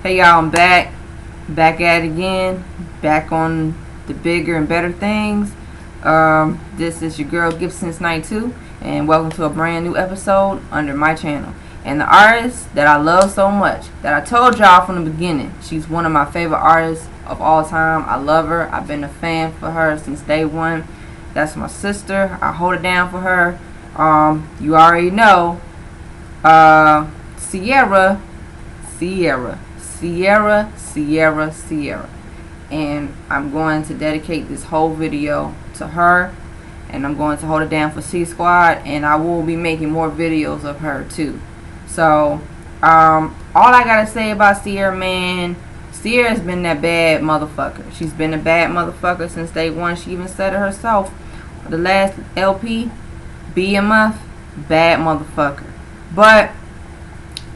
Hey y'all, I'm back at it again, back on the bigger and better things. This is your girl Gibson's92, and welcome to a brand new episode under my channel. And the artist that I love so much, that I told y'all from the beginning, she's one of my favorite artists of all time. I love her. I've been a fan for her since day one. That's my sister. I hold it down for her. You already know, Ciara. And I'm going to dedicate this whole video to her, and I'm going to hold it down for C Squad, and I will be making more videos of her too. So all I gotta say about Ciara, man, Ciara's been that bad motherfucker. She's been a bad motherfucker since day one. She even said it herself. The last LP, BMF, bad motherfucker. But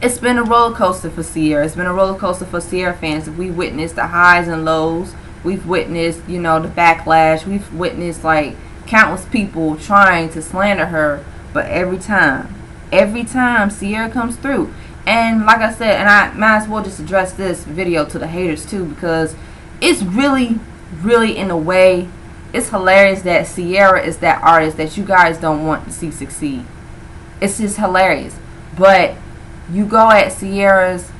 it's been a roller coaster for Ciara. It's been a roller coaster for Ciara fans. We witnessed the highs and lows. We've witnessed, the backlash. We've witnessed, like, countless people trying to slander her. But every time Ciara comes through. And like I said, and I might as well just address this video to the haters too, because it's really, in a way, it's hilarious that Ciara is that artist that you guys don't want to see succeed. It's just hilarious. But you go at Ciara's,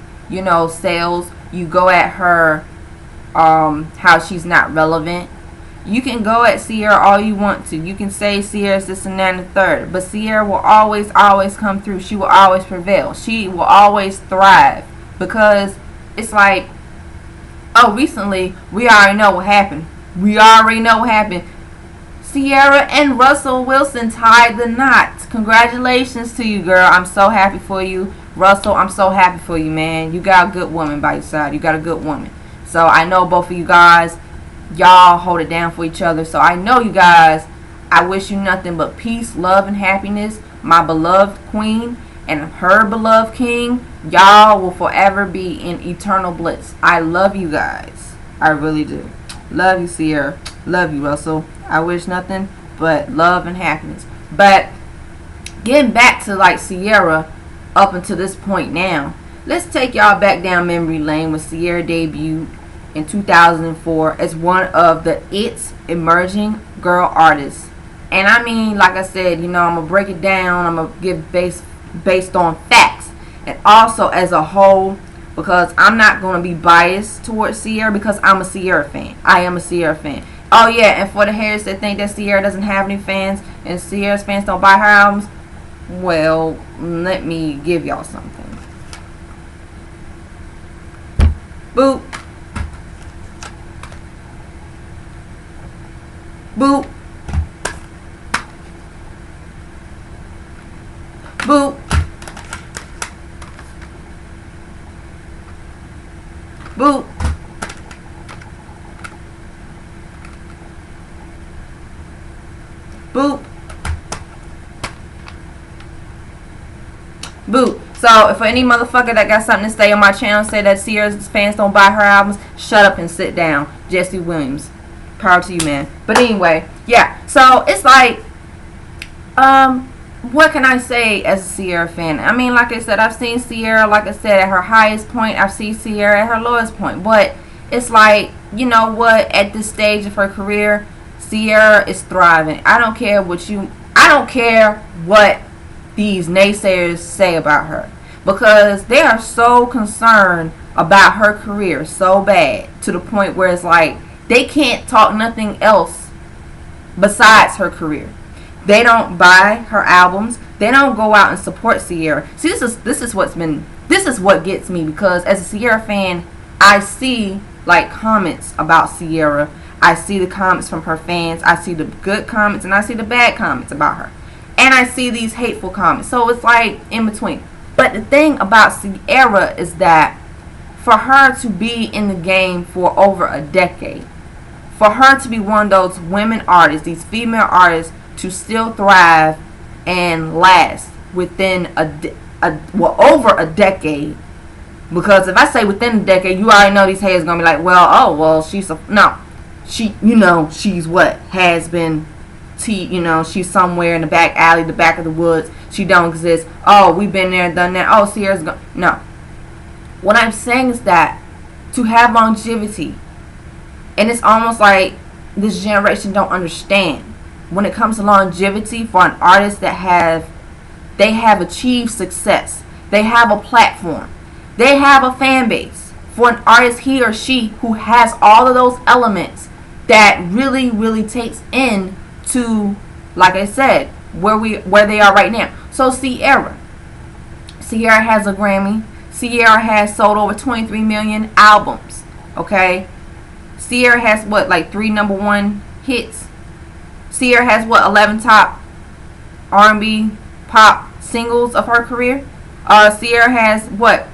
sales. You go at her, how she's not relevant. You can go at Ciara all you want to. You can say Ciara's this and that and the third. But Ciara will always come through. She will always prevail. She will always thrive. Because it's like, recently, we already know what happened. Ciara and Russell Wilson tied the knot. Congratulations to you, girl. I'm so happy for you. Russell, I'm so happy for you, man. You got a good woman by your side. You got a good woman. So I know both of you guys, y'all hold it down for each other. So I know you guys, I wish you nothing but peace, love, and happiness. My beloved queen and her beloved king, y'all will forever be in eternal bliss. I love you guys. I really do. Love you, Ciara. Love you, Russell. I wish nothing but love and happiness. But getting back to, like, Ciara up until this point now, let's take y'all back down memory lane when Ciara debuted in 2004 as one of the emerging girl artists. And I mean, like I said, I'm gonna break it down. I'm gonna give based on facts, and also as a whole, because I'm not gonna be biased towards Ciara, because I'm a Ciara fan. I am a Ciara fan. Oh yeah, and for the haters that think that Ciara doesn't have any fans and Ciara's fans don't buy her albums, well, let me give y'all something. Boop. Boop. Boop. Boop. Boop. Boop. So, for any motherfucker that got something to say on my channel, say that Ciara's fans don't buy her albums, shut up and sit down. Jesse Williams. Power to you, man. But anyway, yeah. So, it's like, what can I say as a Ciara fan? I mean, like I said, I've seen Ciara, like I said, at her highest point. I've seen Ciara at her lowest point. But it's like, you know what? At this stage of her career, Ciara is thriving. I don't care what these naysayers say about her, because they are so concerned about her career so bad, to the point where it's like they can't talk nothing else besides her career. They don't buy her albums. They don't go out and support Ciara. See, this is what gets me, because as a Ciara fan, I see, like, comments about Ciara. I see the comments from her fans. I see the good comments and I see the bad comments about her. And I see these hateful comments. So it's like in between. But the thing about Ciara is that for her to be in the game for over a decade, for her to be one of those women artists, these female artists, to still thrive and last within over a decade. Because if I say within a decade, you already know these haters gonna be like, she's what has been she's somewhere in the back alley, the back of the woods. She don't exist. Oh, we've been there, done that. Oh, Ciara's gone. No. What I'm saying is that to have longevity. And it's almost like this generation don't understand when it comes to longevity for an artist that they have achieved success. They have a platform. They have a fan base. For an artist, he or she who has all of those elements that really, really takes in to, like I said, where they are right now. So Ciara has a Grammy. Ciara has sold over 23 million albums. Okay, Ciara has what, like 3 #1 hits. Ciara has what, 11 top R&B pop singles of her career. Ciara has what?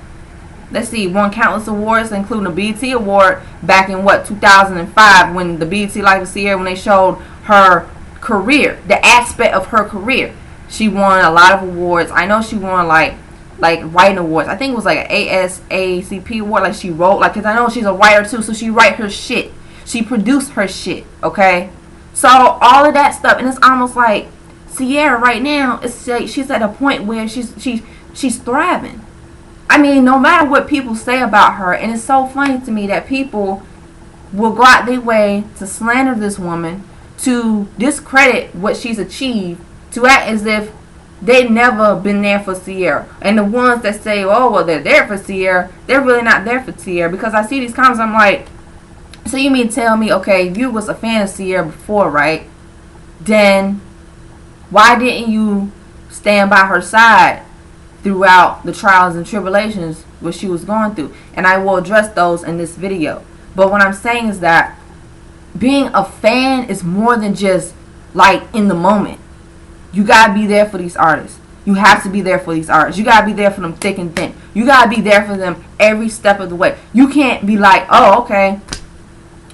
Let's see, won countless awards, including a BET Award back in what, 2005, when the BET Life of Ciara, when they showed her career, the aspect of her career. She won a lot of awards. I know she won like writing awards. I think it was like an ASACP award. Like she wrote, like, cause I know she's a writer too, so she write her shit. She produced her shit. Okay, so all of that stuff, and it's almost like Ciara right now, it's like she's at a point where she's thriving. I mean, no matter what people say about her, and it's so funny to me that people will go out their way to slander this woman, to discredit what she's achieved, to act as if they've never been there for Ciara. And the ones that say, oh, well, they're there for Ciara, they're really not there for Ciara. Because I see these comments, I'm like, so you mean tell me, okay, you was a fan of Ciara before, right? Then why didn't you stand by her side throughout the trials and tribulations what she was going through? And I will address those in this video. But what I'm saying is that being a fan is more than just like in the moment. You gotta be there for these artists. You have to be there for these artists. You gotta be there for them thick and thin. You gotta be there for them every step of the way. You can't be like, oh, okay,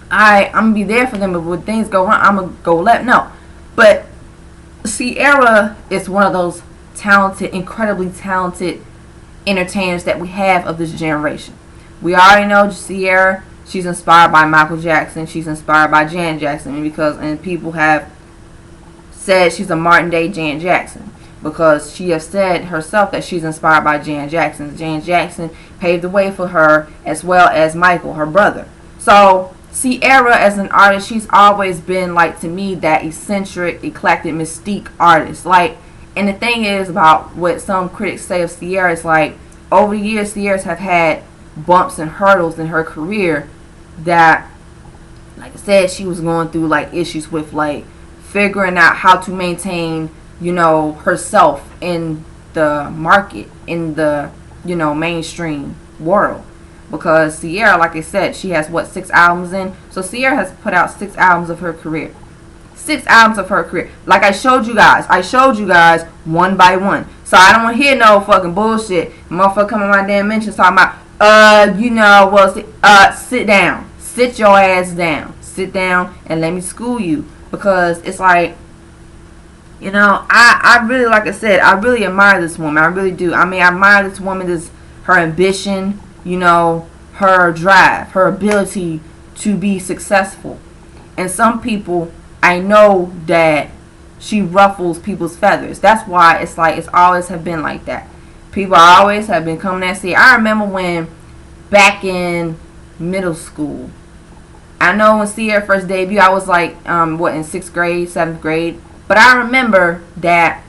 I'm gonna be there for them, but when things go wrong, I'm gonna go left. No. But Ciara is one of those talented, incredibly talented entertainers that we have of this generation. We already know Ciara, she's inspired by Michael Jackson, she's inspired by Janet Jackson, and people have said she's a modern day Janet Jackson, because she has said herself that she's inspired by Janet Jackson. Janet Jackson paved the way for her, as well as Michael, her brother. So Ciara, as an artist, she's always been, like, to me, that eccentric, eclectic, mystique artist. Like, and the thing is about what some critics say of Ciara is, like, over the years, Ciara's have had bumps and hurdles in her career that, like I said, she was going through, like, issues with, like, figuring out how to maintain, you know, herself in the market, in the, you know, mainstream world. Because Ciara, like I said, she has, what, 6 albums in? So Ciara has put out 6 albums of her career. 6 albums of her career. Like I showed you guys one by one. So I don't want to hear no fucking bullshit. Motherfucker come in my damn mentions talking about, you know, well, sit down. Sit your ass down. Sit down and let me school you. Because it's like, you know, I really, like I said, I really admire this woman. I really do. I mean, I admire this woman, her ambition, you know, her drive, her ability to be successful. And some people, I know that she ruffles people's feathers. That's why it's like, it's always have been like that. People always have been coming at Ciara. I remember when, back in middle school, I know when Ciara first debuted, I was like, what, in 6th grade, 7th grade. But I remember that,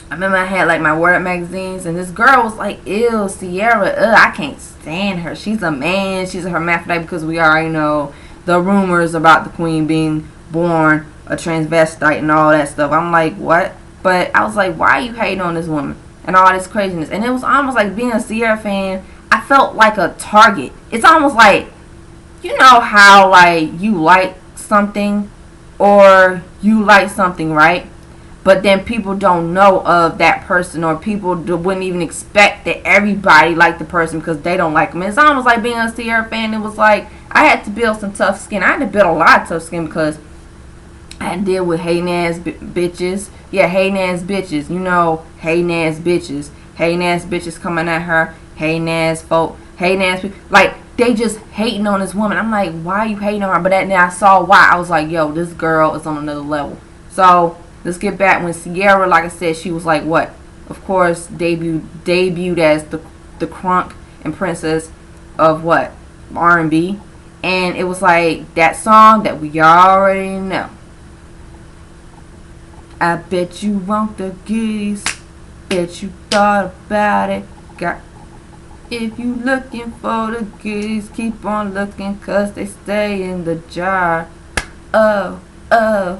I had like my Word Up magazines, and this girl was like, ew, Ciara, I can't stand her. She's a man, she's a hermaphrodite, because we already know the rumors about the queen being born a transvestite and all that stuff. I'm like, what? But I was like, why are you hating on this woman? And all this craziness. And it was almost like, being a Ciara fan, I felt like a target. It's almost like, you know how, like, you like something, or you like something, right? But then people don't know of that person, or people wouldn't even expect that everybody liked the person because they don't like them. It's almost like being a Ciara fan. It was like, I had to build some tough skin. I had to build a lot of tough skin because I had to deal with hating ass bitches. Yeah, hating ass bitches. You know, hating ass bitches. Hating ass bitches coming at her. Hating ass folk. Hating ass people. Like, they just hating on this woman. I'm like, why are you hating on her? But then I saw why. I was like, yo, this girl is on another level. So let's get back. When Ciara, like I said, she was like, what? Of course, debuted as the crunk and princess of what? R&B, and it was like that song that we already know. I bet you want the goodies, bet you thought about it. If you looking for the goodies, keep on looking, 'cause they stay in the jar. Oh, oh,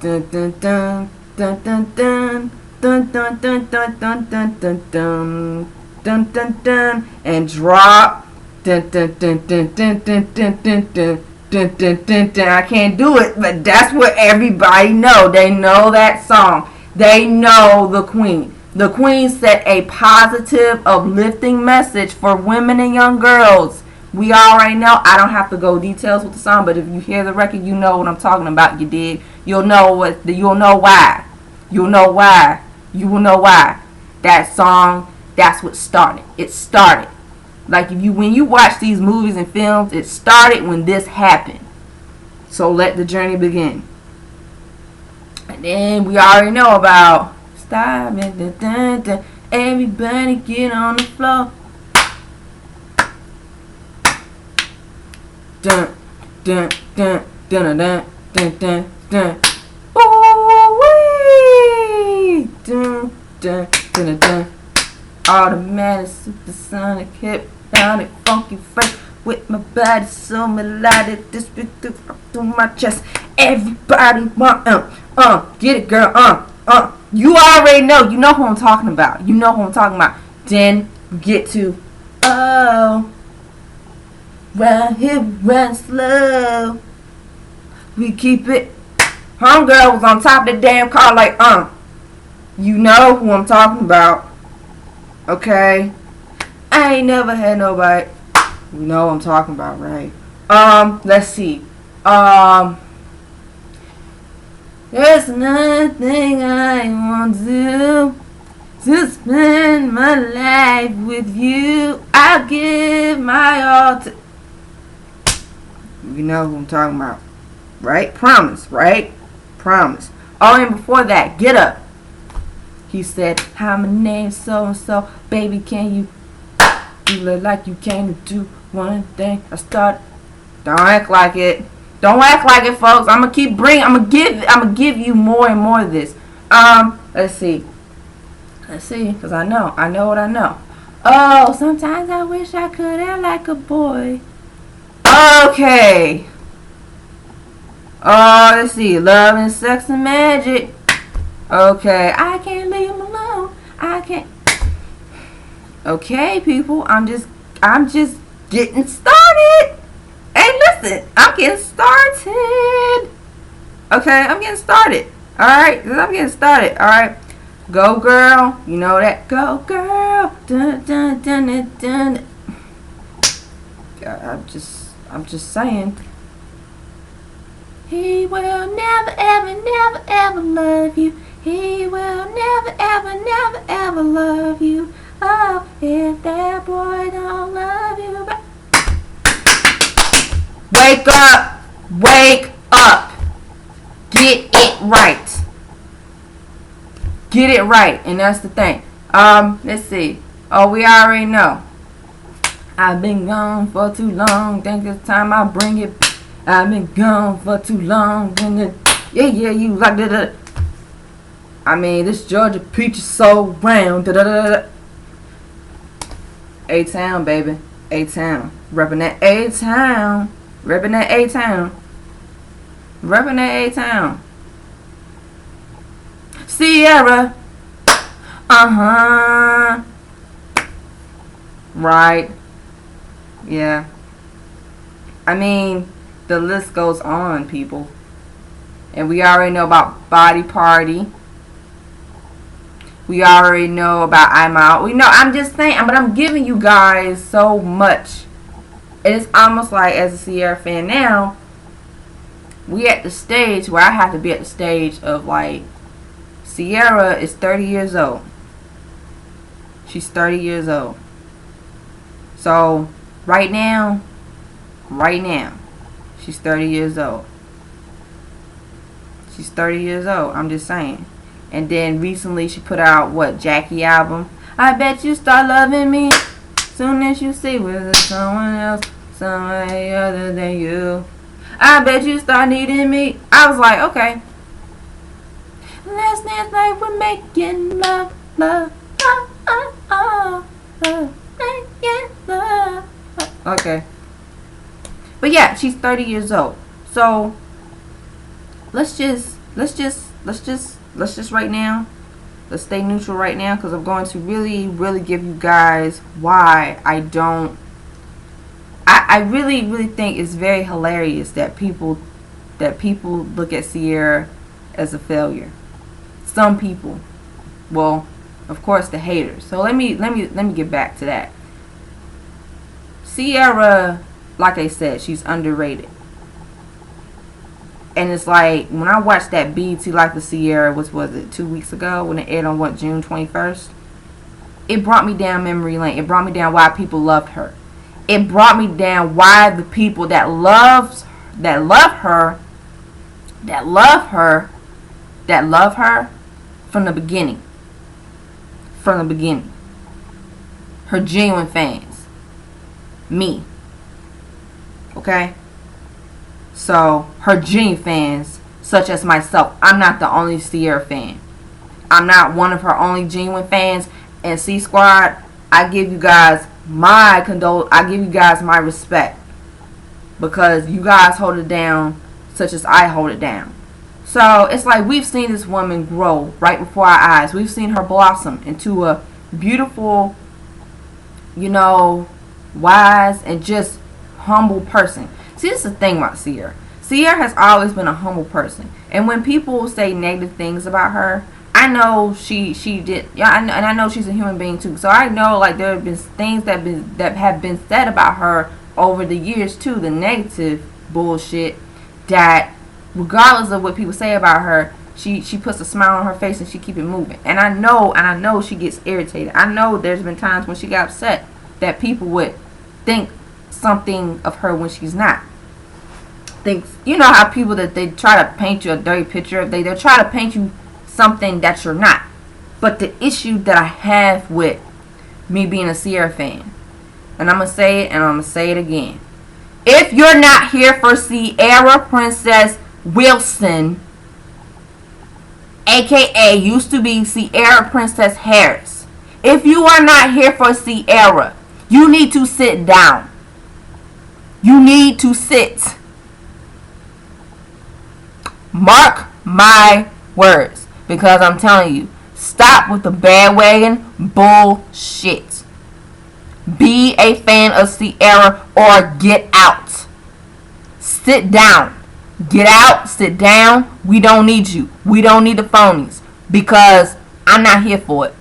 dun dun dun dun dun dun dun dun dun dun dun dun dun dun dun dun dun, and drop. Dun dun dun dun dun dun dun dun dun dun dun dun dun. I can't do it, but that's what everybody know. They know that song. They know the Queen. The Queen set a positive, uplifting message for women and young girls. We already know. I don't have to go details with the song, but if you hear the record, you know what I'm talking about. You did. You'll know what. You'll know why. You'll know why. You will know why. That song. That's what started. It started. Like when you watch these movies and films, it started when this happened. So let the journey begin. And then we already know about stop it. Dun, dun, dun. Everybody get on the floor. Dun dun dun dun dun dun dun dun. Ooh wee. Dun dun dun dun. Automatic, supersonic, hypnotic, funky fresh with my body so melodic. This big through my chest. Everybody want get it, girl. You already know. You know who I'm talking about. You know who I'm talking about. Then we get to round here, run slow. We keep it. Homegirl was on top of the damn car like You know who I'm talking about. Okay, I ain't never had nobody. You know what I'm talking about, right? Let's see. There's nothing I want to spend my life with you. I'll give my all to. You know who I'm talking about, right? Promise, right? Promise. Oh, and before that, get up. He said, hi, my name's so-and-so. Baby, can you look like you came to do one thing? I started. Don't act like it. Don't act like it, folks. I'm gonna keep bringing. I'm gonna give you more and more of this. Let's see, cause I know what I know. Oh, sometimes I wish I could act like a boy. Okay. Oh, let's see, love and sex and magic. Okay, I can't leave him alone. I can't. Okay, people, I'm just getting started. Hey, listen, I'm getting started. Okay, I'm getting started. All right, I'm getting started. All right, go girl. You know that. Go girl. Dun dun dun dun dun. I'm just saying. He will never ever never ever love you. He will never ever never ever love you. Oh, if that boy don't love you. Wake up. Wake up. Get it right. Get it right. And that's the thing. Let's see. Oh, we already know. I've been gone for too long. Think it's time I bring it. I've been gone for too long. Yeah, you like that. I mean, this Georgia peach is so round. A-Town, baby. A-Town. Reppin' that A-Town. Reppin' that A-Town. Reppin' that A-Town. Ciara. Uh-huh. Right. Yeah. I mean, the list goes on, people. And we already know about Body Party. We already know about I'm Out. We know, I'm just saying, but I'm giving you guys so much. It's almost like, as a Ciara fan now, we at the stage where I have to be at the stage of like, Ciara is 30 years old. She's 30 years old. So, right now, she's 30 years old. She's 30 years old. I'm just saying. And then recently she put out, what, Jackie album. I bet you start loving me. Soon as you see with someone else, somebody other than you, I bet you start needing me. I was like, okay. Last night we're making love, love, making love. Okay. But yeah, she's 30 years old. So let's just right now, let's stay neutral right now, because I'm going to really give you guys why I really think it's very hilarious that people look at Ciara as a failure. Some people, well, of course the haters. So let me get back to that. Ciara, like I said, she's underrated. And it's like, when I watched that BET Life of Ciara, which was it, 2 weeks ago, when it aired on June 21st, it brought me down memory lane. It brought me down why people loved her. It brought me down why the people that love her from the beginning. Her genuine fans. Me. Okay? So, her genuine fans, such as myself, I'm not the only Ciara fan. I'm not one of her only genuine fans. And C Squad, I give you guys my respect, because you guys hold it down such as I hold it down. So it's like, we've seen this woman grow right before our eyes. We've seen her blossom into a beautiful, wise and just humble person. See, this is the thing about Ciara. Ciara has always been a humble person, and when people say negative things about her, I know she did, yeah, and I know she's a human being too. So I know, like, there have been things that have been said about her over the years too, the negative bullshit, that regardless of what people say about her, she puts a smile on her face and she keep it moving. And I know she gets irritated. I know there's been times when she got upset that people would think something of her when she's not. You know how people, that they try to paint you a dirty picture, they'll try to paint you something that you're not. But the issue that I have with me being a Ciara fan, and I'm going to say it and I'm going to say it again. If you're not here for Ciara Princess Wilson, aka used to be Ciara Princess Harris, if you are not here for Ciara, you need to sit down. You need to sit. Mark my words. Because I'm telling you, stop with the bandwagon bullshit. Be a fan of Ciara or get out. Sit down. Get out, sit down. We don't need you. We don't need the phonies. Because I'm not here for it.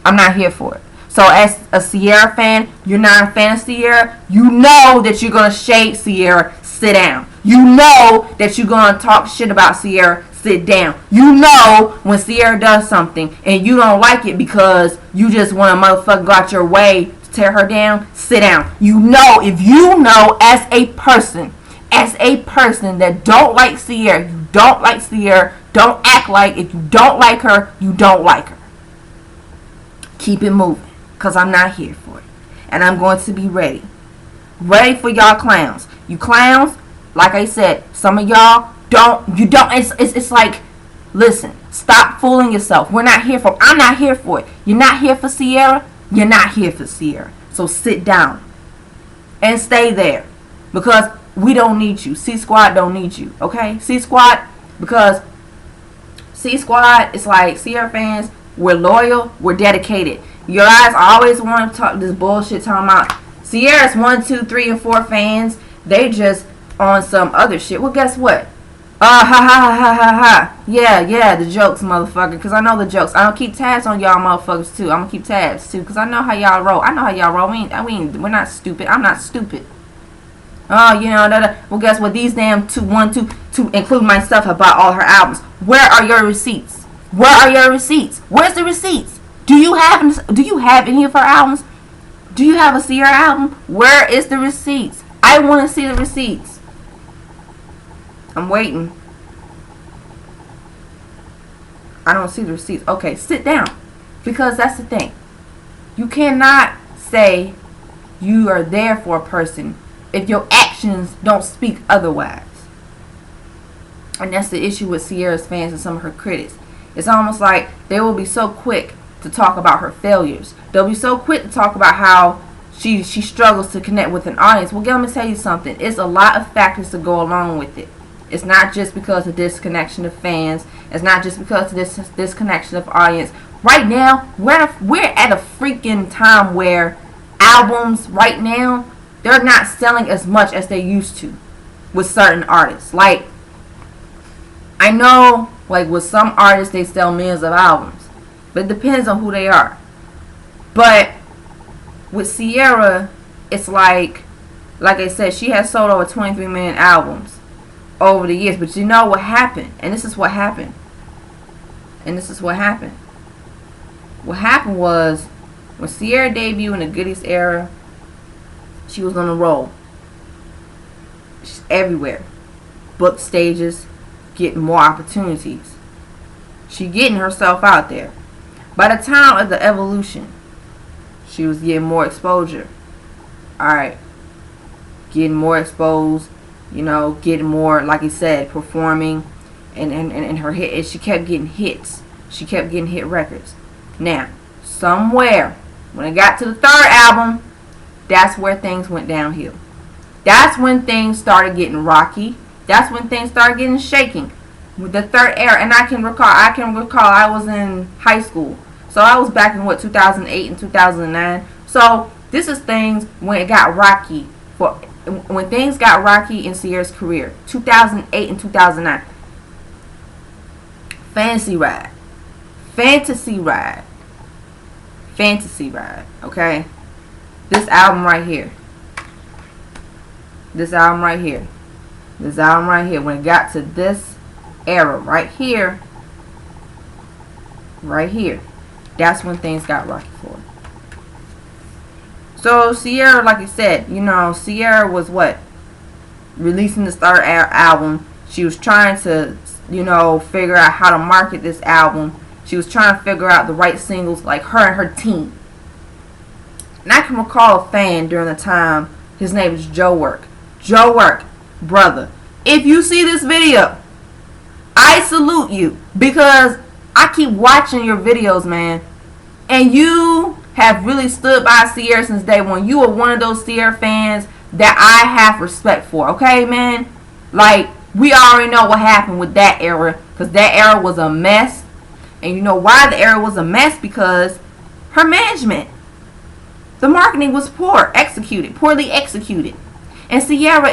I'm not here for it. So as a Ciara fan, you're not a fan of Ciara, you know that you're going to shade Ciara, sit down. You know that you're going to talk shit about Ciara, sit down. You know when Ciara does something and you don't like it because you just want to motherfucker go out your way to tear her down, sit down. You know, if you know as a person that don't like Ciara, you don't like Ciara, don't act like if you don't like her, you don't like her. Keep it moving, because I'm not here for it. And I'm going to be ready. Ready for y'all clowns. You clowns, like I said, some of y'all it's like, listen, stop fooling yourself. I'm not here for it. You're not here for Ciara. You're not here for Ciara. So sit down and stay there, because we don't need you. C Squad don't need you. Okay? C Squad, because C Squad is like, Ciara fans, we're loyal, we're dedicated. You guys always want to talk this bullshit talking about Ciara's 1, 2, 3, and 4 fans. They just on some other shit. Well, guess what? Ha ha ha ha ha ha. Yeah, the jokes, motherfucker. Because I know the jokes. I'm going to keep tabs on y'all motherfuckers, too. I'm going to keep tabs, too. Because I know how y'all roll. We're not stupid. I'm not stupid. Oh, well, guess what? These damn 1, 2, include myself, have bought all her albums. Where are your receipts? Where are your receipts? Where's the receipts? Do you have any of her albums? Do you have a Ciara album? Where is the receipts? I want to see the receipts. I'm waiting. I don't see the receipts. Okay, sit down. Because that's the thing. You cannot say you are there for a person if your actions don't speak otherwise. And that's the issue with Ciara's fans and some of her critics. It's almost like they will be so quick to talk about her failures. They'll be so quick to talk about how she struggles to connect with an audience. Well, let me tell you something. It's a lot of factors to go along with it. It's not just because of disconnection of fans. It's not just because of this disconnection of audience. Right now, we're at a freaking time where albums right now, they're not selling as much as they used to with certain artists. Like, I know, like with some artists, they sell millions of albums, but it depends on who they are. But with Ciara, it's like I said, she has sold over 23 million albums over the years. But you know what happened? And this is what happened. What happened was, when Ciara debuted in the Goodies era, she was on a roll. She's everywhere. Book stages, getting more opportunities. She getting herself out there. By the time of the Evolution, she was getting more exposure. Alright. Getting more exposed, getting more, like I said, performing, and her hit. She kept getting hits. She kept getting hit records. Now, somewhere, when it got to the third album, that's where things went downhill. That's when things started getting rocky. That's when things started getting shaking. With the third era, and I can recall I was in high school. So I was back in 2008 and 2009. So this is things when it got rocky. When things got rocky in Ciara's career. 2008 and 2009. Fantasy Ride. Okay? This album right here. When it got to this era right here, that's when things got rocky for her. So Ciara, like I said, Ciara was releasing this third album. She was trying to, figure out how to market this album. She was trying to figure out the right singles, like her and her team. And I can recall a fan during the time. His name is Joe Work. Joe Work, brother, if you see this video, I salute you, because I keep watching your videos, man, and you have really stood by Ciara since day one. You are one of those Ciara fans that I have respect for, okay, man? Like, we already know what happened with that era, because that era was a mess. And you know why the era was a mess? Because her management, the marketing was poorly executed. And Ciara,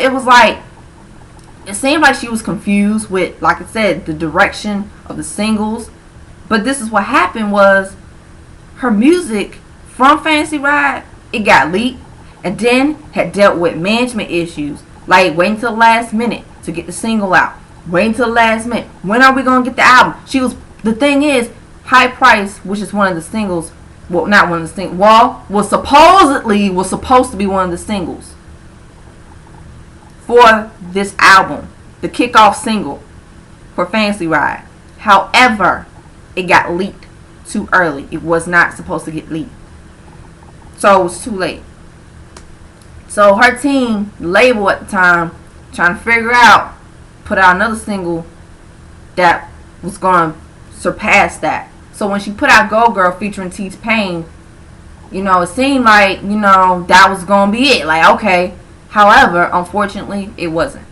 it seemed like she was confused with, like I said, the direction of the singles. But this is what happened was, her music from Fantasy Ride, it got leaked, and then had dealt with management issues, like waiting till the last minute to get the single out. Waiting till the last minute. When are we going to get the album? The thing is, High Price, which is one of the singles, not one of the singles, was supposed to be one of the singles for this album, the kickoff single for Fantasy Ride. However, it got leaked too early. It was not supposed to get leaked. So it was too late. So her team, label at the time, trying to figure out, put out another single that was going to surpass that. So when she put out Go Girl featuring T-Pain, it seemed like, that was going to be it. Like, okay. However, unfortunately, it wasn't.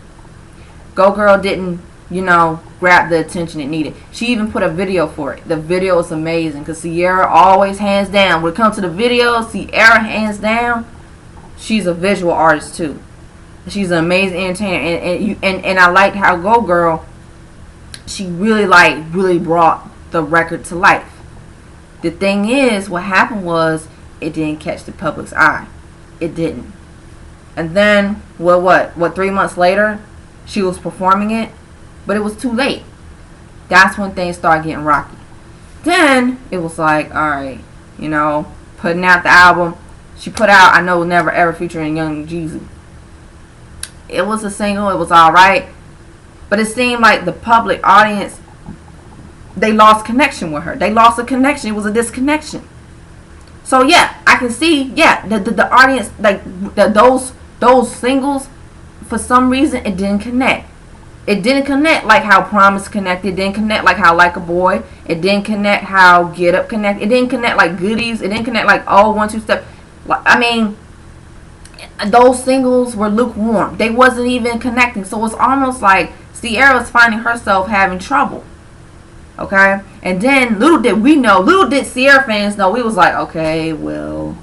Go Girl didn't, grab the attention it needed. She even put a video for it. The video is amazing, because Ciara always, hands down, when it comes to the video, Ciara, hands down, she's a visual artist too. She's an amazing entertainer, and I liked how Go Girl, she really brought the record to life. The thing is, what happened was, it didn't catch the public's eye. It didn't. And then, 3 months later, she was performing it, but it was too late. That's when things started getting rocky. Then, it was like, alright, putting out the album. She put out I Know Never Ever featuring Young Jeezy. It was a single, it was alright, but it seemed like the public audience, they lost connection with her. They lost a connection. It was a disconnection. So yeah, I can see, yeah, the audience, like those singles, for some reason it didn't connect. It didn't connect like how Promise connected. It didn't connect like how Like a Boy. It didn't connect how Get Up connected. It didn't connect like Goodies. It didn't connect like Oh 1 2 Step. I mean, those singles were lukewarm. They wasn't even connecting. So it's almost like Ciara was finding herself having trouble. Okay? And then little did Ciara fans know, we was like, okay, well,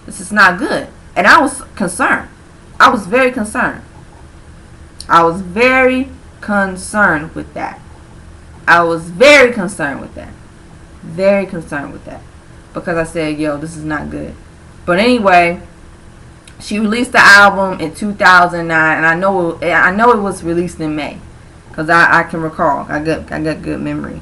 this is not good. And I was concerned. I was very concerned. I was very concerned with that. I was very concerned with that. Very concerned with that. Because I said, yo, this is not good. But anyway, she released the album in 2009, and I know it was released in May, because I can recall. I got good memory.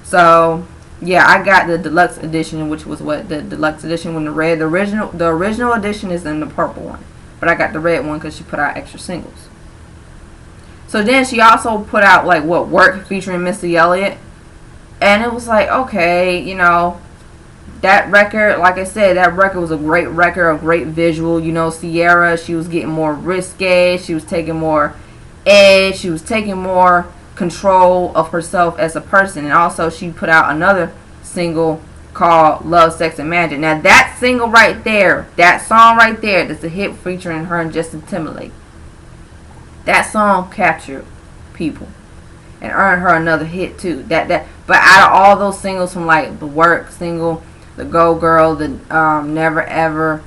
So yeah, I got the deluxe edition, which was what the deluxe edition when the original edition is in the purple one, but I got the red one because she put out extra singles. So then she also put out like Work featuring Missy Elliott, and it was like, okay, you know, that record, like I said, that record was a great record, a great visual. You know, Ciara, she was getting more risque, she was taking more edge, she was taking more control of herself as a person. And also she put out another single called Love, Sex, and Magic. Now that single right there, that song right there, that's a hit featuring her and Justin Timberlake. That song captured people and earned her another hit too. But out of all those singles, from like the Work single, the Go Girl, the Never Ever,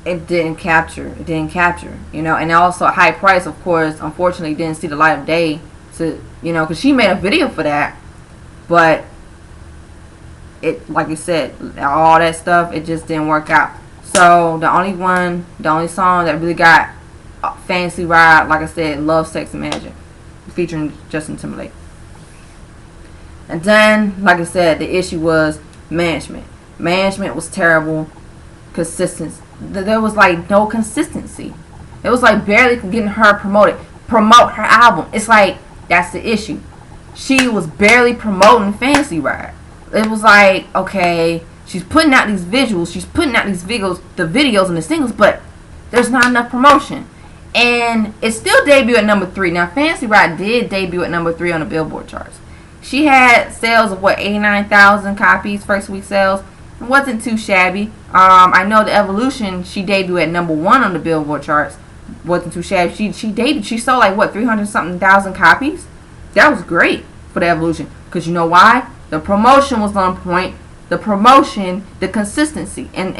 it didn't capture. You know, and also High Price, of course, unfortunately didn't see the light of day. To, you know, because she made a video for that, but it, like I said, all that stuff, it just didn't work out. So the only song that really got Fancy Ride, like I said, Love, Sex, and Magic, featuring Justin Timberlake. And then, like I said, the issue was management. Management was terrible. Consistency. There was like no consistency. It was like barely getting her promote her album. It's like, that's the issue. She was barely promoting Fancy Ride. It was like, okay, she's putting out these visuals, she's putting out these the videos and the singles, but there's not enough promotion. And it still debuted at number 3. Now, Fancy Ride did debut at number 3 on the Billboard charts. She had sales of 89,000 copies, first week sales. It wasn't too shabby. I know the Evolution, she debuted at number 1 on the Billboard charts. Wasn't too shabby. She sold like 300 something thousand copies. That was great for the Evolution, because you know why? The promotion was on point. The promotion, the consistency, and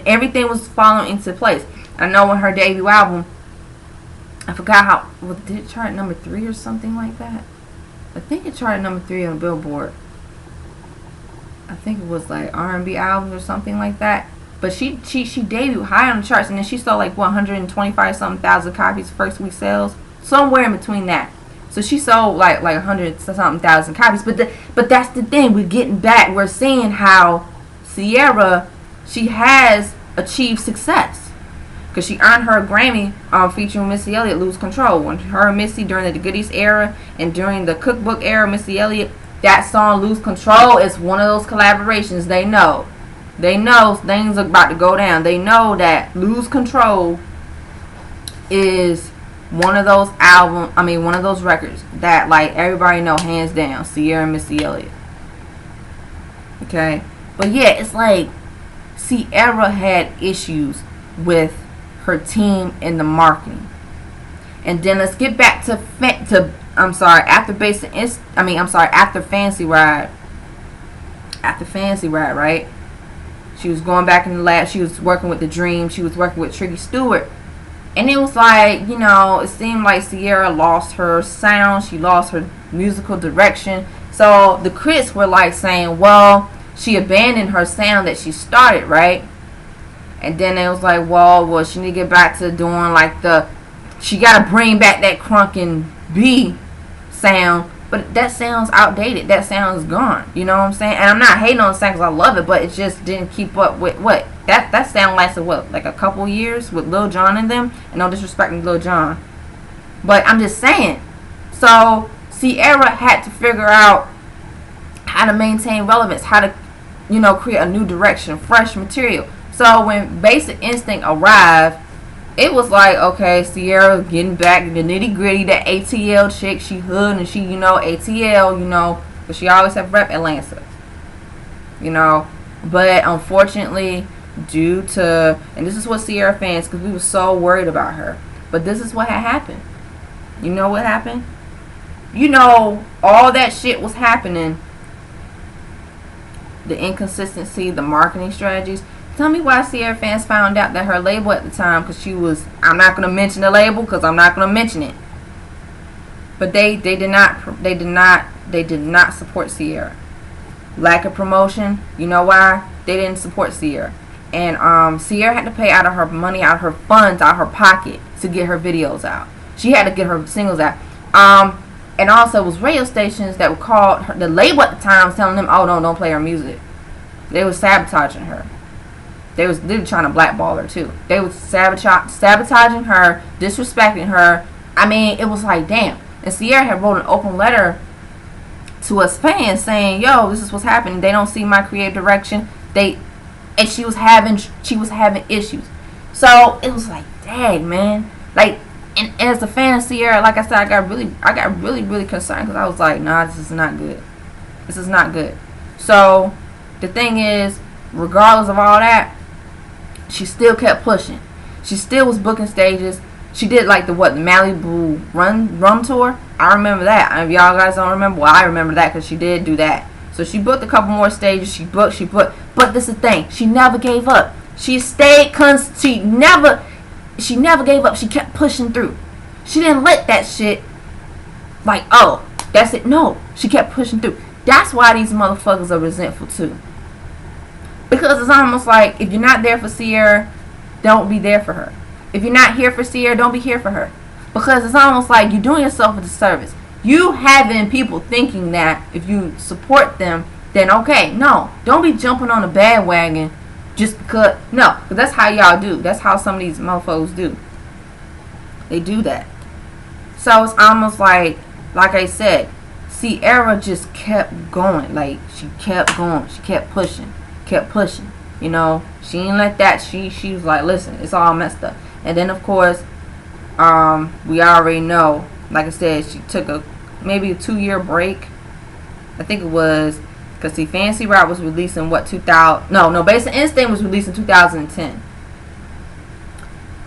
everything was falling into place. I know when her debut album, I forgot did it chart number 3 or something like that? I think it charted number 3 on Billboard. I think it was like R&B albums or something like that. But she debuted high on the charts, and then she sold like 125 something thousand copies first week sales, somewhere in between that. So she sold like 100 something thousand copies. But that's the thing, we're getting back. We're seeing how Ciara, she has achieved success, because she earned her a Grammy featuring Missy Elliott, Lose Control. When her and Missy during the Goodies era and during the Cookbook era, Missy Elliott, that song Lose Control is one of those collaborations. They know things are about to go down. They know that Lose Control is one of those one of those records that like everybody know hands down, Ciara and Missy Elliott. Okay, but yeah, it's like Ciara had issues with her team and the marketing. And then let's get back to after Fancy Ride. After Fancy Ride, right? She was going back in the lab. She was working with The Dream. She was working with Tricky Stewart. And it was like, you know, it seemed like Ciara lost her sound. She lost her musical direction. So the critics were like saying, well, she abandoned her sound that she started, right? And then it was like, well, she need to get back to doing like she got to bring back that crunk and B sound. But that sound's outdated. That sound's gone. You know what I'm saying? And I'm not hating on the sound because I love it, but it just didn't keep up with what? That sound lasted, like a couple years with Lil Jon and them? And no disrespect to Lil Jon. But I'm just saying. So, Ciara had to figure out how to maintain relevance, how to you know, create a new direction, fresh material. So when Basic Instinct arrived, it was like, okay, Ciara getting back to the nitty gritty, that ATL chick, she hood and she, you know, ATL, you know, but she always have rep Atlanta, you know. But unfortunately, due to, and this is what Ciara fans, because we were so worried about her, but this is what had happened. You know what happened? You know, all that shit was happening. The inconsistency, the marketing strategies. Tell me why Ciara fans found out that her label at the time, because she was, I'm not going to mention the label because I'm not going to mention it. But they did not support Ciara. Lack of promotion. You know why? They didn't support Ciara. And Ciara had to pay out of her money, out of her funds, out of her pocket to get her videos out. She had to get her singles out. And also it was radio stations that would call her, the label at the time was telling them, oh no, don't play her music. They were sabotaging her. They were trying to blackball her too. They were sabotaging her, disrespecting her. I mean, it was like, damn. And Ciara had wrote an open letter to us fans saying, yo, this is what's happening. They don't see my creative direction. And she was having issues. So it was like, dang, man. Like, and as a fan of Ciara, like I said, I got really concerned, because I was like, nah, this is not good. This is not good. So the thing is, regardless of all that, she still kept pushing. She still was booking stages. She did like the Malibu rum tour. I remember that. If y'all guys don't remember, well, I remember that because she did do that. So she booked a couple more stages. She booked. But this is the thing. She never gave up. She stayed. She never gave up. She kept pushing through. She didn't let that shit, like, oh, that's it. No, she kept pushing through. That's why these motherfuckers are resentful too. Because it's almost like, if you're not there for Ciara, don't be there for her. If you're not here for Ciara, don't be here for her. Because it's almost like you're doing yourself a disservice. You having people thinking that if you support them, then okay. No, don't be jumping on a bandwagon just because. No, because that's how y'all do. That's how some of these motherfuckers do. They do that. So it's almost like I said, Ciara just kept going. Like, she kept going. She kept pushing. You know, she didn't let that. She was like, listen, it's all messed up. And then of course, we already know, like I said, she took maybe a 2-year break. I think it was, because see, Fancy Rap was releasing what, 2000? No, Basic Instinct was released in 2010.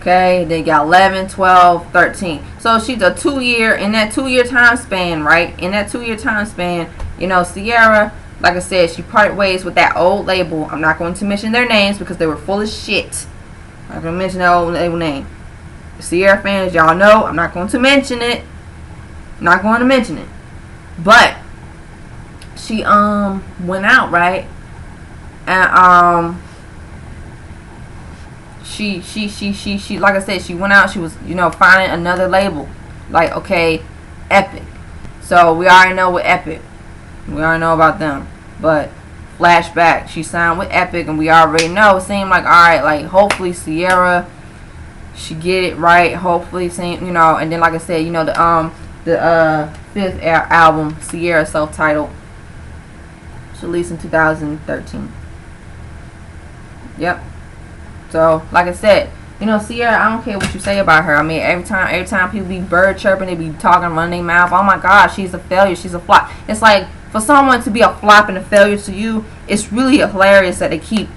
Okay, they got 11, 12, 13. So she's a 2-year, in that 2-year time span, right? In that 2-year time span, you know, Ciara, like I said, she parted ways with that old label. I'm not going to mention their names because they were full of shit. I'm not going to mention their old label name. Ciara fans, y'all know, I'm not going to mention it. I'm not going to mention it. But she went out, right? And she like I said, she went out, she was, you know, finding another label. Like, okay, Epic. So we already know what Epic. We already know about them. But flashback, she signed with Epic, and we already know. It seemed like, alright, like, hopefully Ciara, she get it right. Hopefully, you know, and then like I said, you know, the 5th album, Ciara, self-titled, was released in 2013. Yep. So, like I said, you know, Ciara, I don't care what you say about her. I mean, every time people be bird chirping, they be talking, running their mouth, oh my gosh, she's a failure, she's a flop. It's like, for someone to be a flop and a failure to you, it's really hilarious that they keep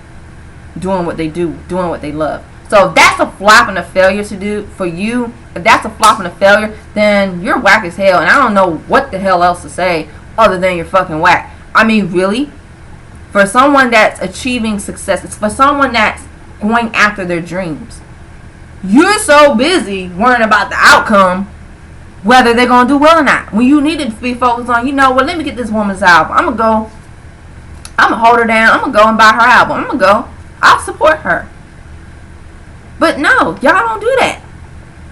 doing what they do, doing what they love. So if that's a flop and a failure to do for you, if that's a flop and a failure, then you're whack as hell. And I don't know what the hell else to say other than you're fucking whack. I mean, really? For someone that's achieving success, it's for someone that's going after their dreams. You're so busy worrying about the outcome, whether they're going to do well or not. When you need to be focused on, you know what, let me get this woman's album. I'm going to hold her down. I'm going to go and buy her album. I'm going to go. I'll support her. But no, y'all don't do that.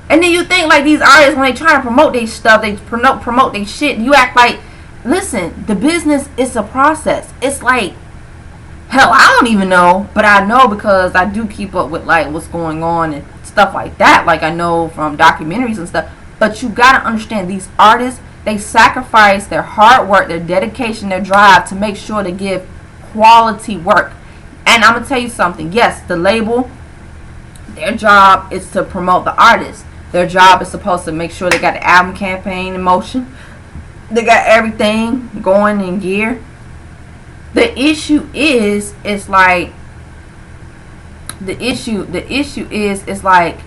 And then you think like these artists, when they try to promote their stuff, they promote their shit, you act like, listen, the business is a process. It's like, hell, I don't even know, but I know because I do keep up with like what's going on and stuff like that. Like, I know from documentaries and stuff. But you gotta understand, these artists, they sacrifice their hard work, their dedication, their drive to make sure to give quality work. And I'm gonna tell you something. Yes, the label, their job is to promote the artist. Their job is supposed to make sure they got the album campaign in motion. They got everything going in gear. The issue is, it's like, the issue is, it's like,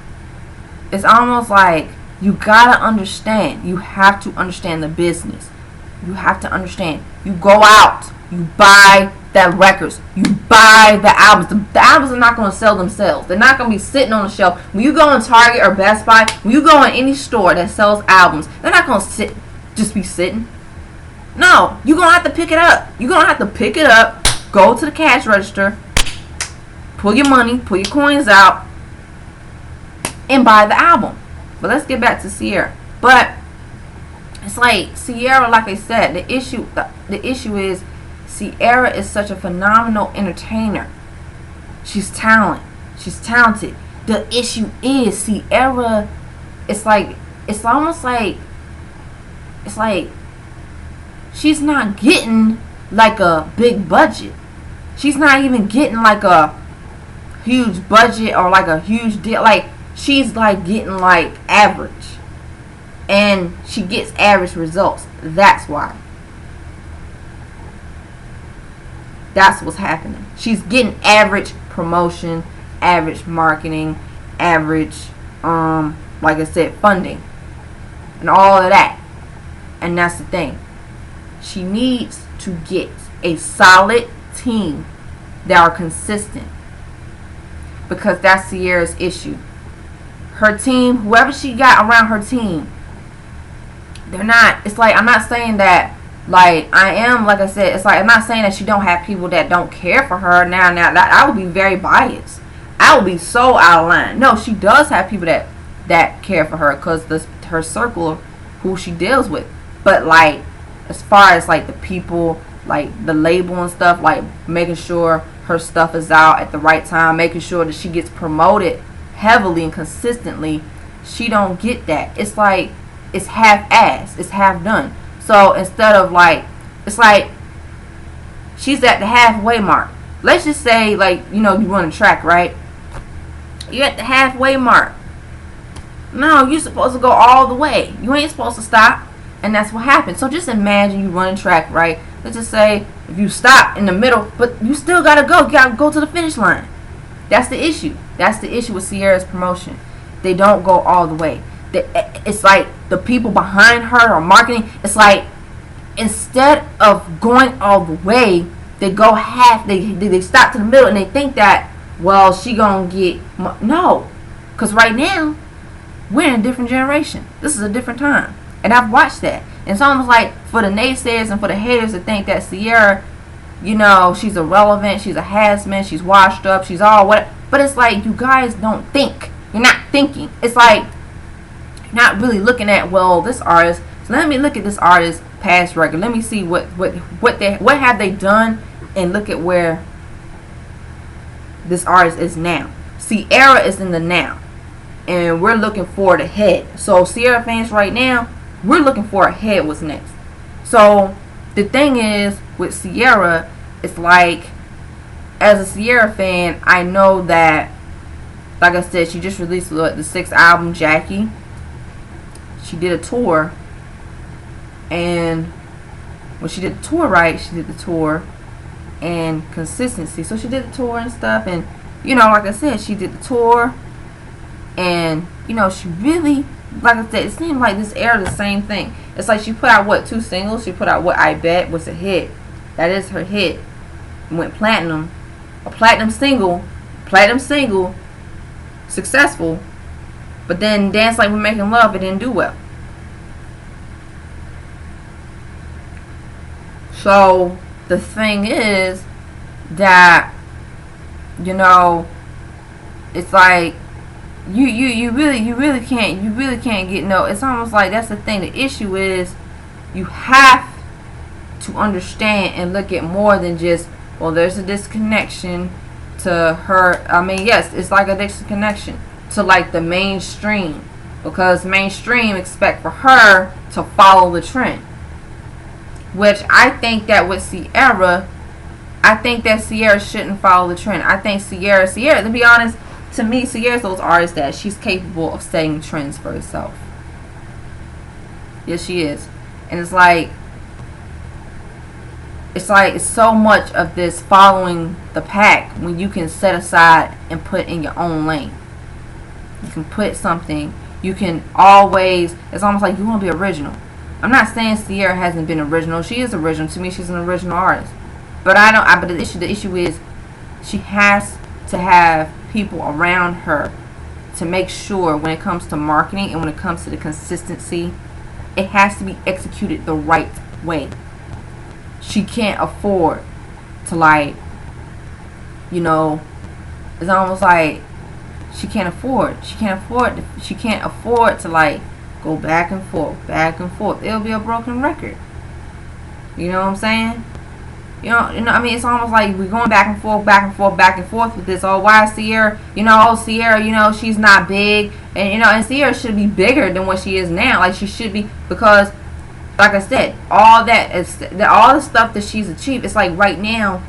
it's almost like, you gotta understand. You have to understand the business. You have to understand. You go out, you buy the records, you buy the albums. The albums are not going to sell themselves. They're not going to be sitting on the shelf. When you go in Target or Best Buy, when you go in any store that sells albums, they're not going to just be sitting. No, you're going to have to pick it up. You're going to have to pick it up, go to the cash register, pull your money, pull your coins out, and buy the album. But let's get back to Ciara. But it's like Ciara, like I said, the issue is Ciara is such a phenomenal entertainer. She's talented. The issue is Ciara, it's almost like she's not getting like a big budget. She's not even getting like a huge budget or like a huge deal. Like, she's like getting like average. And she gets average results. That's why. That's what's happening. She's getting average promotion, average marketing, average, like I said, funding, and all of that. And that's the thing. She needs to get a solid team that are consistent, because that's Ciara's issue. Her team, whoever she got around her team, they're not. It's like, I'm not saying that. Like, like I said, it's like, I'm not saying that she don't have people that don't care for her. Now, that I would be very biased. I would be so out of line. No, she does have people that care for her, because her circle of who she deals with. But like, as far as like the people, like the label and stuff, like making sure her stuff is out at the right time, making sure that she gets promoted heavily and consistently, she don't get that. It's like, it's half-assed. It's half done. So instead of like, it's like she's at the halfway mark. Let's just say, like, you run a track, right? You're at the halfway mark. No, you're supposed to go all the way. You ain't supposed to stop. And that's what happens. So just imagine you run a track, right? Let's just say if you stop in the middle, but you still gotta go. You gotta go to the finish line. That's the issue. That's the issue with Ciara's promotion. They don't go all the way. It's like the people behind her or marketing, it's like, instead of going all the way, they go half. They stop to the middle, and they think that, well, she gonna get no, because right now we're in a different generation. This is a different time, and I've watched that. And it's almost like, for the naysayers and for the haters to think that Ciara, she's irrelevant, she's a has-been, she's washed up, she's all what. But it's like, you guys don't think. You're not thinking. It's like, not really looking at, well, this artist, so let me look at this artist's past record. Let me see what have they done, and look at where this artist is now. Ciara is in the now, and we're looking for the head. So Ciara fans right now, we're looking for a head. What's next? So the thing is with Ciara, it's like, as a Ciara fan, I know that, like I said, she just released the 6th album, Jackie. She did a tour, and when she did the tour, right, she did the tour and consistency. So she did the tour and stuff, and like I said, she did the tour, and she really, like I said, it seemed like this era the same thing. It's like she put out 2 singles. She put out what I Bet was a hit. That is her hit. Went platinum, a platinum single, successful. But then Dance Like We're Making Love, it didn't do well. So the thing is that, it's like, you really can't get no. It's almost like, that's the thing. The issue is, you have to understand and look at more than just, well, there's a disconnection to her. I mean, yes, it's like a disconnection to like the mainstream, because mainstream expect for her to follow the trend, which I think that with Ciara, I think that Ciara shouldn't follow the trend. I think Ciara, to be honest, to me, Ciara's those artists that she's capable of setting trends for herself. Yes, she is. And it's like it's so much of this following the pack when you can set aside and put in your own lane. You can put something. You can always. It's almost like you want to be original. I'm not saying Ciara hasn't been original. She is original. To me, she's an original artist. But I don't. But the issue is, she has to have people around her to make sure when it comes to marketing and when it comes to the consistency, it has to be executed the right way. She can't afford to, like, you know, it's almost like she can't afford to, like, go back and forth. It'll be a broken record. You know what I'm saying? You know, I mean, it's almost like we're going back and forth with this. Oh, why is Ciara, Ciara, she's not big. And, and Ciara should be bigger than what she is now. Like, she should be, because, like I said, all the stuff that she's achieved, it's like right now,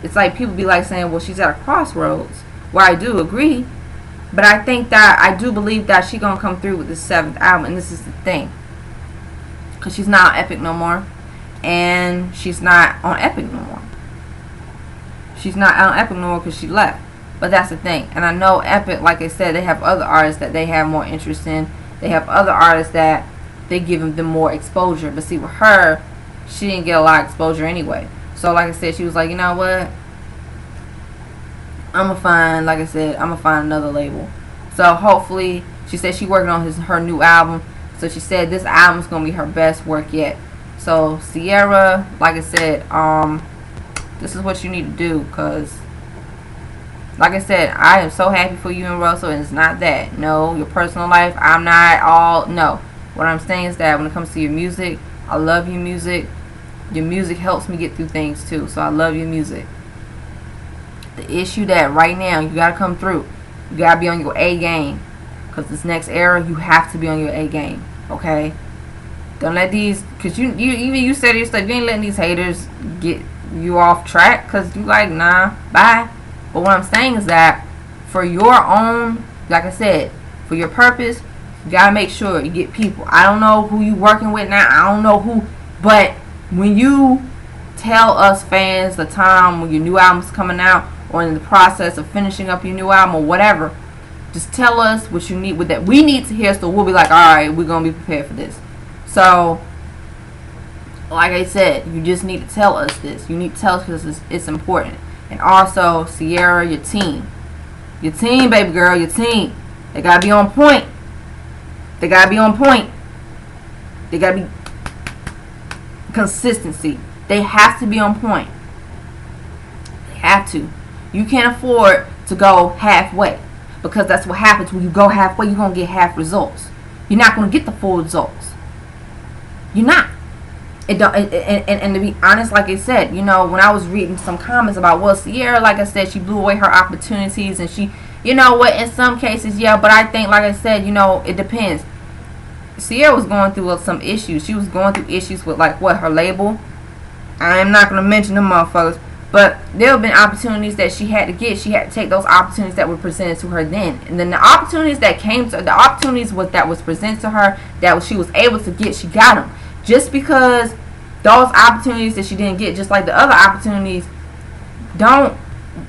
it's like people be like saying, well, she's at a crossroads. Where I do agree. But I do believe that she's going to come through with the 7th album. And this is the thing. Because she's not on Epic no more. And she's not on Epic no more. She's not on Epic no more because she left. But that's the thing. And I know Epic, like I said, they have other artists that they have more interest in. They have other artists that they give them more exposure. But see, with her, she didn't get a lot of exposure anyway. So like I said, she was like, you know what? I'm going to find another label. So hopefully, she said she's working on her new album. So she said this album is going to be her best work yet. So Ciara, like I said, this is what you need to do, because like I said, I am so happy for you and Russell, and it's not that. No, your personal life, I'm not all, no. What I'm saying is that when it comes to your music, I love your music. Your music helps me get through things too, so I love your music. The issue that right now, you got to come through. You got to be on your A game, because this next era, you have to be on your A game, okay? Don't let these, because you said yourself, you ain't letting these haters get you off track, because you like, nah, bye. But what I'm saying is that for your own, like I said, for your purpose, you got to make sure you get people. I don't know who you working with now. I don't know who, but when you tell us fans the time when your new album's coming out, or in the process of finishing up your new album or whatever, just tell us what you need with that. We need to hear, so we'll be like, alright, we're going to be prepared for this. So, like I said, you just need to tell us this. You need to tell us because it's important. And also, Ciara, your team. Your team, baby girl, your team. They got to be on point. They got to be on point. They got to be consistency. They have to be on point. They have to. You can't afford to go halfway, because that's what happens when you go halfway. You're going to get half results. You're not going to get the full results. You're not. And to be honest, like I said, when I was reading some comments about, well, Ciara, like I said, she blew away her opportunities, and she, in some cases, yeah, but I think, like I said, it depends. Ciara was going through some issues. She was going through issues with, like, her label. I am not going to mention them motherfuckers, but there have been opportunities that she had to get. She had to take those opportunities that were presented to her then. And then the opportunities that was presented to her, that she was able to get, she got them. Just because those opportunities that she didn't get, just like the other opportunities, don't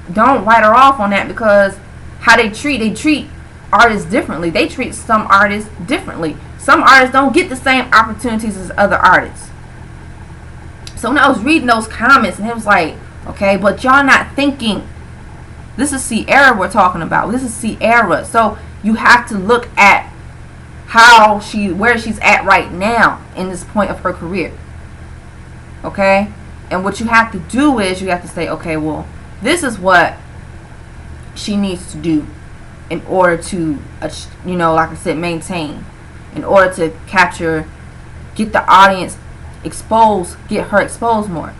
write her off on that, because how they treat artists differently. They treat some artists differently. Some artists don't get the same opportunities as other artists. So when I was reading those comments, and it was like, okay, but y'all not thinking. This is Ciara we're talking about. This is Ciara. So you have to look at where she's at right now in this point of her career. Okay? And what you have to do is you have to say, okay, well, this is what she needs to do in order to, like I said, maintain. In order to capture, get the audience exposed, get her exposed more.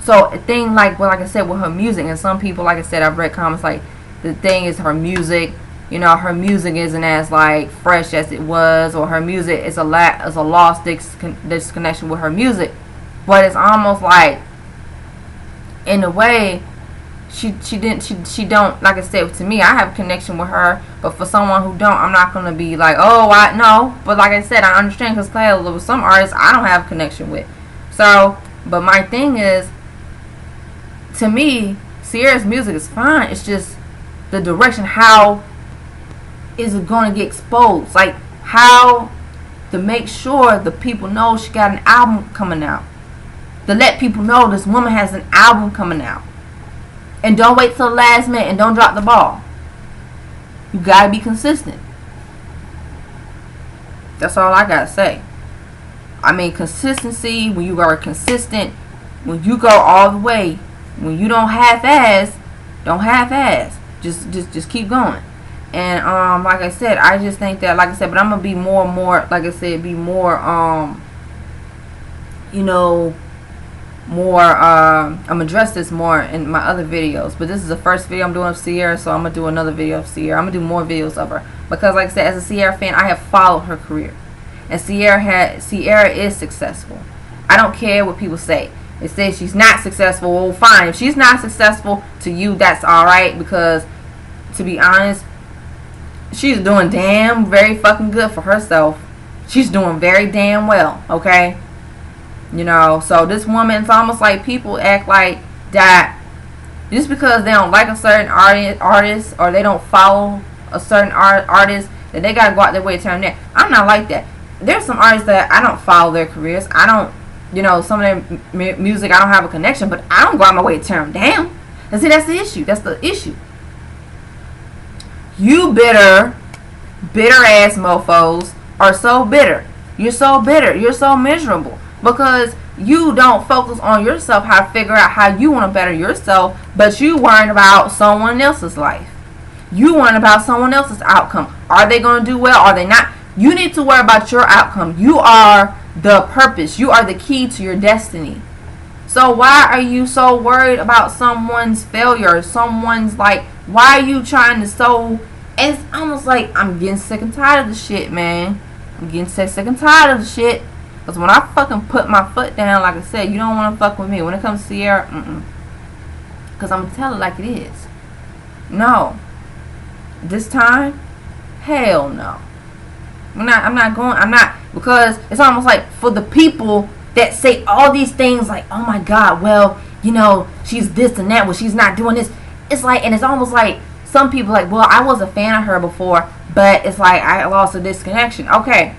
So a thing like I said, with her music, and some people, like I said, I've read comments like, the thing is her music, her music isn't as, like, fresh as it was, or her music is a lost disconnection with her music. But it's almost like, in a way, she don't, like I said, to me, I have a connection with her, but for someone who don't, I'm not gonna be like, oh, I know. But like I said, I understand, because with some artists I don't have a connection with. So, but my thing is, to me, Ciara's music is fine. It's just the direction. How is it going to get exposed? Like, how to make sure the people know she got an album coming out. To let people know this woman has an album coming out. And don't wait till the last minute and don't drop the ball. You got to be consistent. That's all I got to say. I mean, consistency, when you are consistent, when you go all the way, when you don't half-ass, don't half-ass. Just keep going. And like I said, I just think that, like I said, but I'm gonna be more and more, like I said, be more you know, more I'm gonna address this more in my other videos. But this is the first video I'm doing of Ciara, so I'm gonna do another video of Ciara. I'm gonna do more videos of her, because like I said, as a Ciara fan, I have followed her career, and Ciara is successful. I don't care what people say. They say she's not successful. Well, fine. If she's not successful to you, that's alright, because to be honest, she's doing very fucking good for herself. She's doing very damn well, okay? You know, so this woman, it's almost like people act like that just because they don't like a certain artist or they don't follow a certain artist, that they gotta go out their way to turn them down. I'm not like that. There's some artists that I don't follow their careers. I don't, you know, some of their music I don't have a connection, but I don't go out my way to turn them down. And see, that's the issue. That's the issue. You bitter ass mofos are so bitter. You're so bitter. You're so miserable because you don't focus on yourself, how to figure out how you want to better yourself, but you worrying about someone else's life. You worrying about someone else's outcome. Are they going to do well? Are they not? You need to worry about your outcome. You are the purpose. You are the key to your destiny. So why are you so worried about someone's failure? Someone's like, why are you trying to so... It's almost like I'm getting sick and tired of the shit, man. I'm getting sick and tired of the shit. Because when I fucking put my foot down, like I said, you don't want to fuck with me. When it comes to Ciara, because I'm going to tell it like it is. No. This time, hell no. I'm not, because it's almost like for the people that say all these things like, oh my God, well, you know, she's this and that, well, she's not doing this. It's like, and it's almost like some people like, well, I was a fan of her before, but it's like I lost a disconnection. Okay,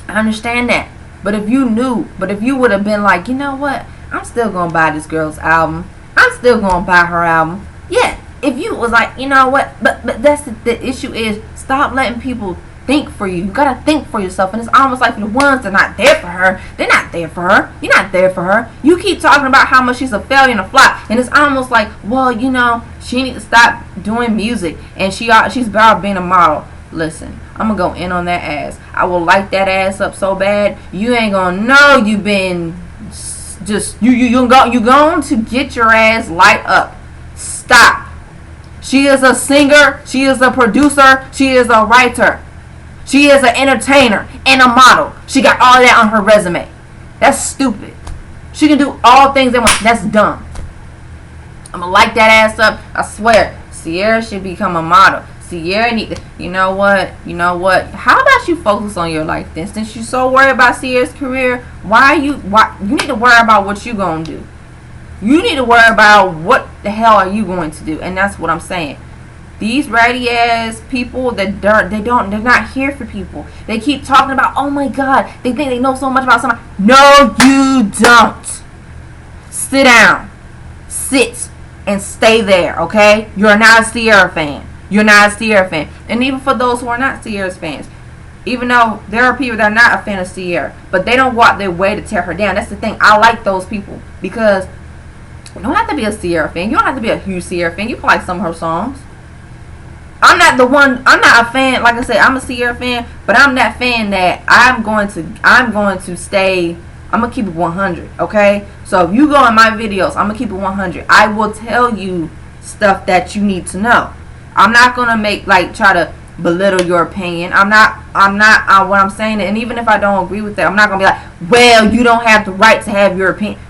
I understand that. But if you knew, if you would have been like, you know what, I'm still going to buy this girl's album. I'm still going to buy her album. Yeah, if you was like, you know what, but that's the issue is, stop letting people think for you. You got to think for yourself. And it's almost like the ones that are not there for her, they're not there for her. You're not there for her. You keep talking about how much she's a failure and a flop. And it's almost like, well, you know, she needs to stop doing music. And she's better off being a model. Listen, I'm going to go in on that ass. I will light that ass up so bad, you ain't going to know you've been just, you're going to get your ass light up. Stop. She is a singer. She is a producer. She is a writer. She is an entertainer and a model. She got all that on her resume. That's stupid. She can do all things at once. That's dumb. I'm going to light that ass up. I swear. Ciara should become a model. Ciara need to, you know what? How about you focus on your life then? Since you're so worried about Ciara's career, you need to worry about what you going to do. You need to worry about what the hell are you going to do. And that's what I'm saying. These ratty ass people that they're not here for people. They keep talking about, oh my God, they think they know so much about somebody. No, you don't. Sit down. Sit and stay there, okay? You're not a Ciara fan. You're not a Ciara fan. And even for those who are not Ciara's fans, even though there are people that are not a fan of Ciara, but they don't go out their way to tear her down. That's the thing. I like those people because you don't have to be a Ciara fan. You don't have to be a huge Ciara fan. You can like some of her songs. I'm not a fan, like I said, I'm a Ciara fan, but I'm that fan that I'm going to stay, I'm going to keep it 100, okay? So if you go in my videos, I'm going to keep it 100. I will tell you stuff that you need to know. I'm not going to try to belittle your opinion. I'm not what I'm saying, and even if I don't agree with that, I'm not going to be like, well, you don't have the right to have your opinion.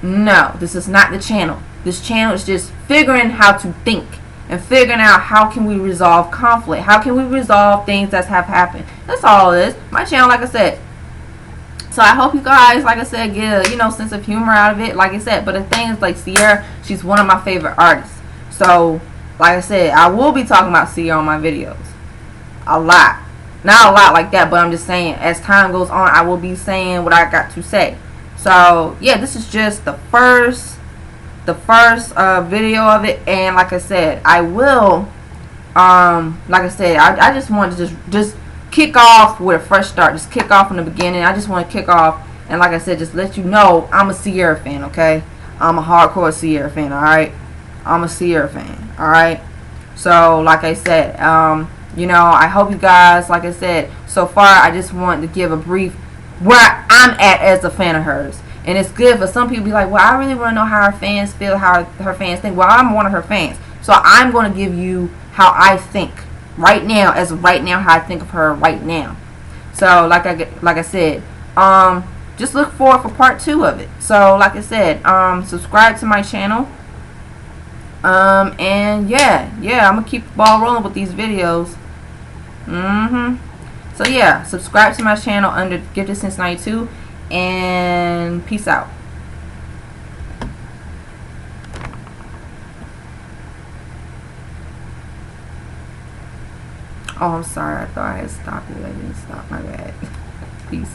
No, this is not the channel. This channel is just figuring how to think and figuring out how can we resolve conflict, how can we resolve things that have happened. That's all it is. My channel, like I said. So I hope you guys, like I said, get a, you know, sense of humor out of it, like I said. But the thing is, like, Ciara, she's one of my favorite artists. So, like I said, I will be talking about Ciara on my videos. A lot. Not a lot like that, but I'm just saying, as time goes on, I will be saying what I got to say. So, yeah, this is just the first video of it. And like I said, I will, like I said, I just want to just kick off with a fresh start. Just kick off in the beginning. I just want to kick off, and like I said, just let you know I'm a Ciara fan, okay? I'm a hardcore Ciara fan, alright? I'm a Ciara fan, alright? So, like I said, you know, I hope you guys, like I said, so far, I just want to give a brief where I'm at as a fan of hers. And it's good for some people to be like, well, I really want to know how her fans feel, how her fans think. Well, I'm one of her fans. So I'm going to give you how I think right now, as of right now, how I think of her right now. So, like I said, just look forward for part 2 of it. So, like I said, subscribe to my channel. And yeah, I'm going to keep the ball rolling with these videos. So, yeah, subscribe to my channel under Gifted Since 92. And peace out. Oh, I'm sorry. I thought I had stopped it. I didn't stop. My bad. Peace.